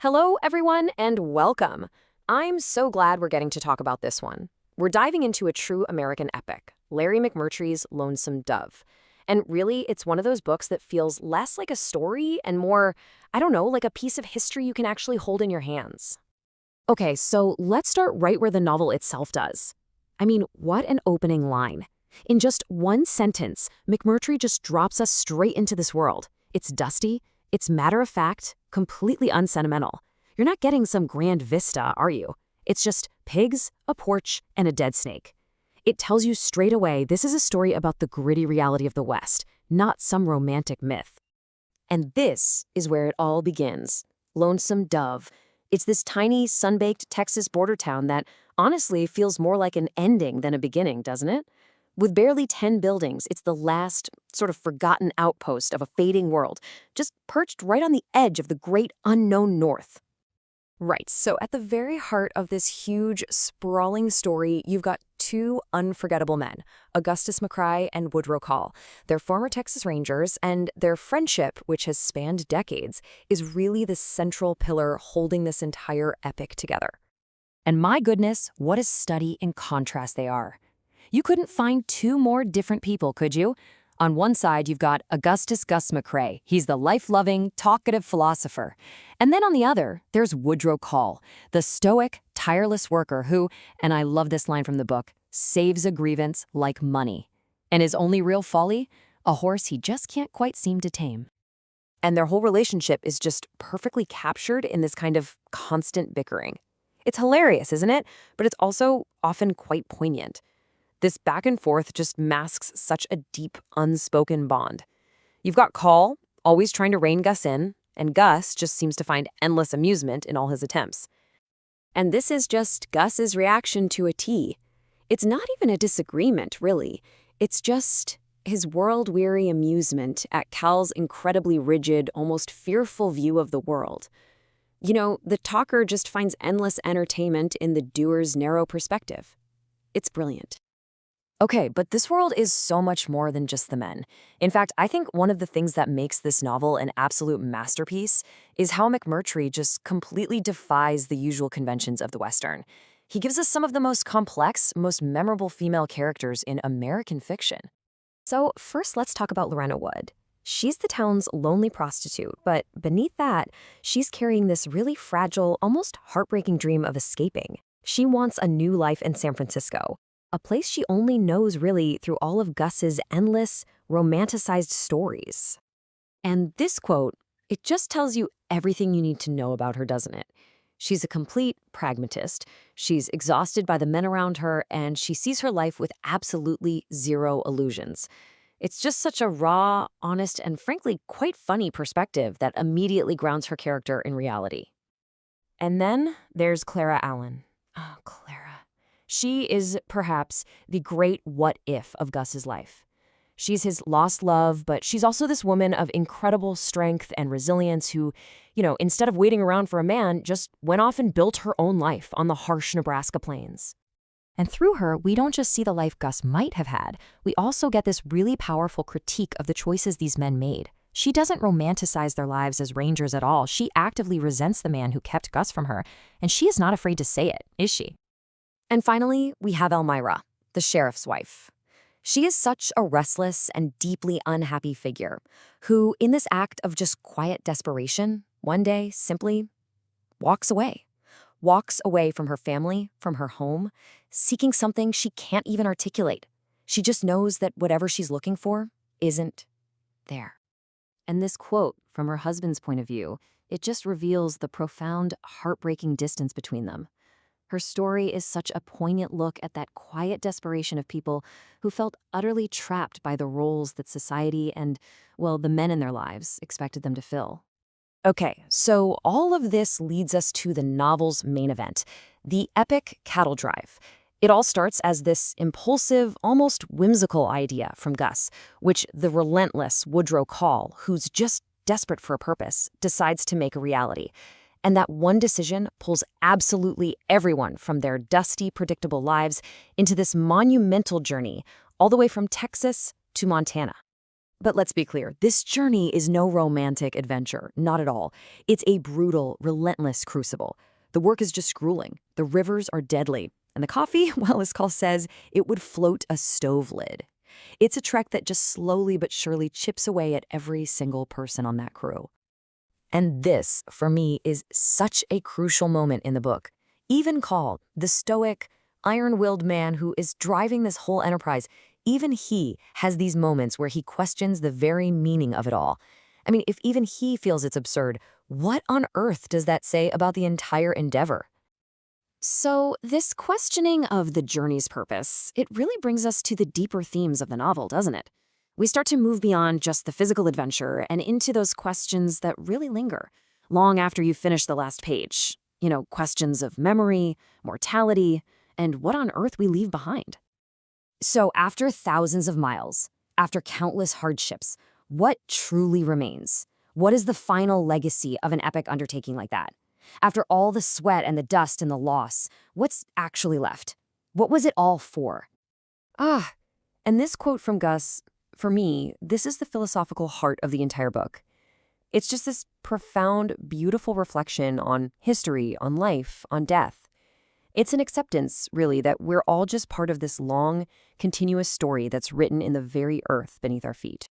Hello, everyone, and welcome. I'm so glad we're getting to talk about this one. We're diving into a true American epic, Larry McMurtry's Lonesome Dove. And really, it's one of those books that feels less like a story and more, I don't know, like a piece of history you can actually hold in your hands. Okay, so let's start right where the novel itself does. I mean, what an opening line. In just one sentence, McMurtry just drops us straight into this world. It's dusty, it's matter-of-fact, completely unsentimental. You're not getting some grand vista, are you? It's just pigs, a porch, and a dead snake. It tells you straight away this is a story about the gritty reality of the West, not some romantic myth. And this is where it all begins. Lonesome Dove. It's this tiny, sun-baked Texas border town that honestly feels more like an ending than a beginning, doesn't it? With barely 10 buildings, it's the last, sort of forgotten outpost of a fading world, just perched right on the edge of the great unknown North. Right, so at the very heart of this huge, sprawling story, you've got two unforgettable men, Gus McCrae and Woodrow Call. They're former Texas Rangers, and their friendship, which has spanned decades, is really the central pillar holding this entire epic together. And my goodness, what a study in contrast they are. You couldn't find two more different people, could you? On one side, you've got Gus McCrae. He's the life-loving, talkative philosopher. And then on the other, there's Woodrow Call, the stoic, tireless worker who, and I love this line from the book, saves a grievance like money. And his only real folly? A horse he just can't quite seem to tame. And their whole relationship is just perfectly captured in this kind of constant bickering. It's hilarious, isn't it? But it's also often quite poignant. This back and forth just masks such a deep, unspoken bond. You've got Call, always trying to rein Gus in, and Gus just seems to find endless amusement in all his attempts. And this is just Gus's reaction to a T. It's not even a disagreement, really. It's just his world-weary amusement at Cal's incredibly rigid, almost fearful view of the world. You know, the talker just finds endless entertainment in the doer's narrow perspective. It's brilliant. Okay, but this world is so much more than just the men. In fact, I think one of the things that makes this novel an absolute masterpiece is how McMurtry just completely defies the usual conventions of the Western. He gives us some of the most complex, most memorable female characters in American fiction. So first, let's talk about Lorena Wood. She's the town's lonely prostitute, but beneath that, she's carrying this really fragile, almost heartbreaking dream of escaping. She wants a new life in San Francisco, a place she only knows really through all of Gus's endless, romanticized stories. And this quote, it just tells you everything you need to know about her, doesn't it? She's a complete pragmatist. She's exhausted by the men around her, and she sees her life with absolutely zero illusions. It's just such a raw, honest, and frankly quite funny perspective that immediately grounds her character in reality. And then there's Clara Allen. Oh, Clara. She is perhaps the great what-if of Gus's life. She's his lost love, but she's also this woman of incredible strength and resilience who, instead of waiting around for a man, just went off and built her own life on the harsh Nebraska plains. And through her, we don't just see the life Gus might have had, we also get this really powerful critique of the choices these men made. She doesn't romanticize their lives as rangers at all. She actively resents the man who kept Gus from her, and she is not afraid to say it, is she? And finally, we have Elmira, the sheriff's wife. She is such a restless and deeply unhappy figure who, in this act of just quiet desperation, one day simply walks away from her family, from her home, seeking something she can't even articulate. She just knows that whatever she's looking for isn't there. And this quote, from her husband's point of view, it just reveals the profound, heartbreaking distance between them. Her story is such a poignant look at that quiet desperation of people who felt utterly trapped by the roles that society and, well, the men in their lives expected them to fill. Okay, so all of this leads us to the novel's main event, the epic cattle drive. It all starts as this impulsive, almost whimsical idea from Gus, which the relentless Woodrow Call, who's just desperate for a purpose, decides to make a reality. And that one decision pulls absolutely everyone from their dusty, predictable lives into this monumental journey, all the way from Texas to Montana. But let's be clear, this journey is no romantic adventure, not at all. It's a brutal, relentless crucible. The work is just grueling. The rivers are deadly. And the coffee, well, as Call says, it would float a stove lid. It's a trek that just slowly but surely chips away at every single person on that crew. And this, for me, is such a crucial moment in the book. Even Call, the stoic, iron-willed man who is driving this whole enterprise, even he has these moments where he questions the very meaning of it all. I mean, if even he feels it's absurd, what on earth does that say about the entire endeavor? So, this questioning of the journey's purpose, it really brings us to the deeper themes of the novel, doesn't it? We start to move beyond just the physical adventure and into those questions that really linger, long after you finish the last page. Questions of memory, mortality, and what on earth we leave behind. So after thousands of miles, after countless hardships, what truly remains? What is the final legacy of an epic undertaking like that? After all the sweat and the dust and the loss, what's actually left? What was it all for? And this quote from Gus, for me, this is the philosophical heart of the entire book. It's just this profound, beautiful reflection on history, on life, on death. It's an acceptance, really, that we're all just part of this long, continuous story that's written in the very earth beneath our feet.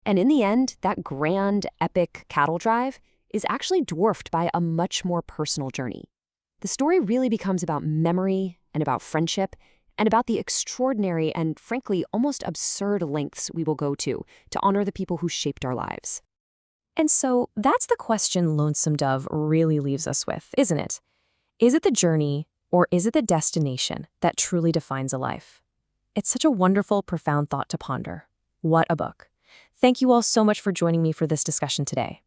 And in the end, that grand, epic cattle drive is actually dwarfed by a much more personal journey. The story really becomes about memory and about friendship and about the extraordinary and, frankly, almost absurd lengths we will go to honor the people who shaped our lives. And so that's the question Lonesome Dove really leaves us with, isn't it? Is it the journey, or is it the destination that truly defines a life? It's such a wonderful, profound thought to ponder. What a book. Thank you all so much for joining me for this discussion today.